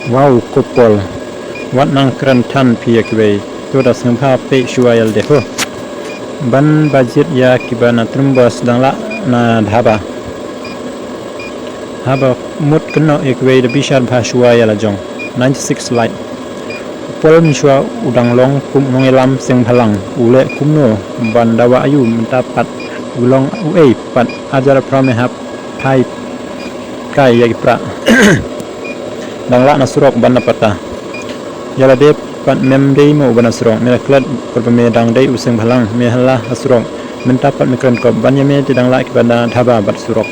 Wow, kopol. Wat nang kerentan pia kibai. Tu dah sengpa pe shuayal deh. Ban budget ya kibana trumbas dang la na dhaba. Haba mut kena kibai lebih syar bah shuayal jong. 96 light. Pol mishwa udang long kum nongelam seng phalang. Ule kumno ban dawa ayu mendapat ulong pat ajar pramehap thai kai ya kipra. Dang la nasurok ban napata yala de pat mem dei mo ban nasurok me klat perbe dang dei useng phalang me hala nasurok menta pat me kran ko ban yame ti dang la ki bana dhaba bat surok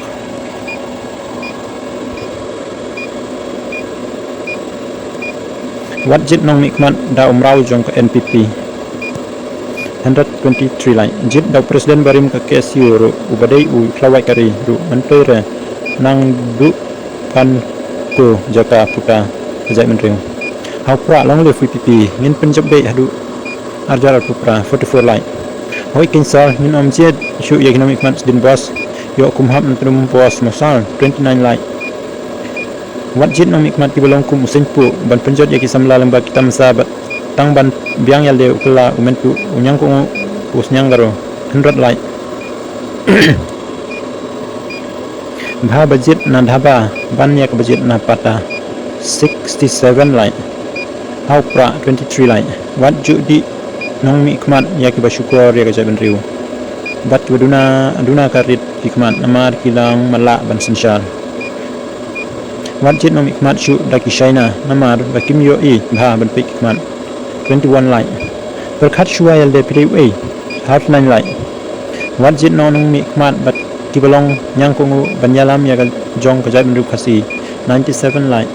wat jit nong mikmat da umrau jong ke NPP 123 lai jit da presiden barim ka KSU ru ubadai u klawai kari ru mentere nang du kan ko jaka puta kejai menteri hau pra long le FPP min penjab be hadu arjar pupra 44 lai hoi kinsal min omjet shu economic months din bos yo kumhap mentrum bos masal 29 lai wat jit nomik mat kibalong kum usen pu ban penjot ya kisamla lembag kita masabat tang ban biang yal de ukla umentu unyang ko usnyang garo 100 lai Bha budget na dhaba banyak budget na pata 67 light hau pra 23 light wat ju di nong mikmat ya ki basyukur ya kajaban riu bat aduna karit hikmat namar kilang malak ban sensyal wat jet nong mikmat syu daki shaina namar bakim yo bha ban pik hikmat 21 light berkat syuayal de pdwa half 9 light wat jet nong mikmat bat kibalong nyang kungu banyalam ya jong kajai bendu kasi 97 light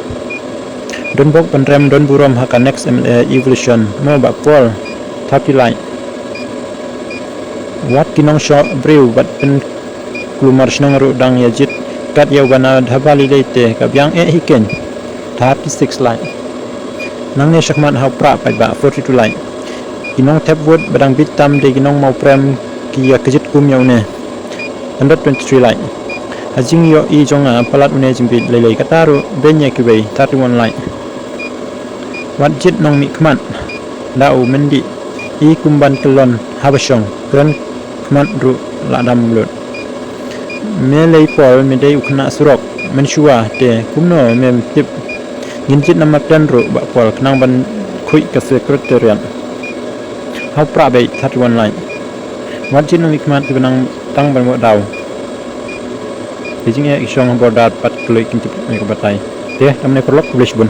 don bok penrem don burom haka next MLA evolution mo bak pol 30 light wat kinong shot brew bat pen klumar snong ru dang ya jit kat ya bana dhabali leite kabyang hiken 36 light nang ne shakman hau pra pai ba 42 light kinong tap wood badang bitam de kinong mau prem ki ya kejit kum yau ne 123 light hajing yo jonga palat une jimbit lelei kataru benya kibai 31 light wat jit nong mikmat dau mendi kumban kelon habashong kran kmat ru ladam lut melei pol medei ukna surok menshua te kumno mem tip ginjit nama tan ru ba pol knang ban khui ka sekretariat hau pra bei 31 light wat jit nong mikmat kibanang tang ban mo daw Beijing ya isyong bordat pat kulit kintip mereka batai. Dia tamne perlok publish bun.